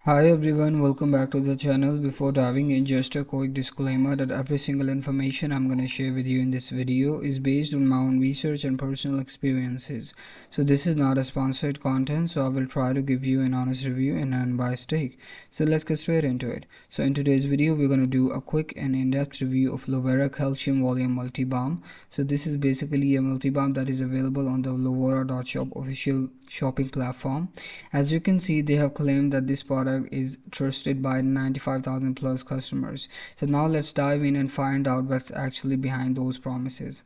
Hi everyone, welcome back to the channel. Before diving in, just a quick disclaimer that every single information I'm going to share with you in this video is based on my own research and personal experiences. So this is not a sponsored content, so I will try to give you an honest review and an unbiased take. So let's get straight into it. So in today's video, we're going to do a quick and in-depth review of Lovera Calcium Volume Multi Balm. So this is basically a multi balm that is available on the Lovera.shop official shopping platform. As you can see, they have claimed that this product is trusted by 95,000 plus customers. So now let's dive in and find out what's actually behind those promises.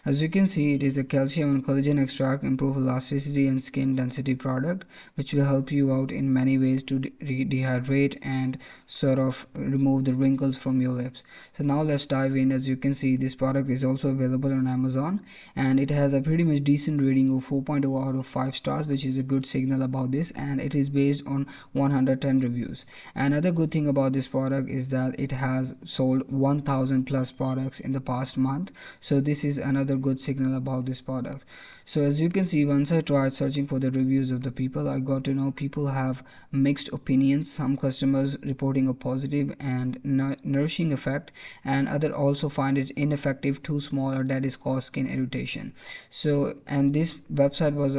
As you can see, it is a calcium and collagen extract, improve elasticity and skin density product, which will help you out in many ways to dehydrate and sort of remove the wrinkles from your lips. So now let's dive in. As you can see, this product is also available on Amazon, and it has a pretty much decent rating of 4.0 out of 5 stars, which is a good signal about this, and it is based on 110 reviews. Another good thing about this product is that it has sold 1000 plus products in the past month, so this is another good signal about this product. So as you can see, once I tried searching for the reviews of the people, I got to know people have mixed opinions. Some customers reporting a positive and nourishing effect, and other also find it ineffective, too small, or that is cause skin irritation. So, and this website was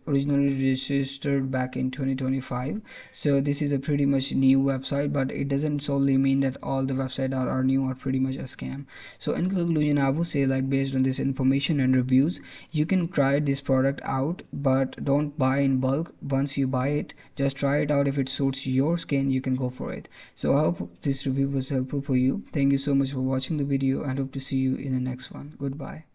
originally registered back in 2025, so this is a pretty much new website, but it doesn't solely mean that all the websites are new or pretty much a scam. So in conclusion, I would say, like, based on this information and reviews, you can try this product out, but don't buy in bulk. Once you buy it, just try it out. If it suits your skin, you can go for it. So I hope this review was helpful for you. Thank you so much for watching the video, and hope to see you in the next one. Goodbye.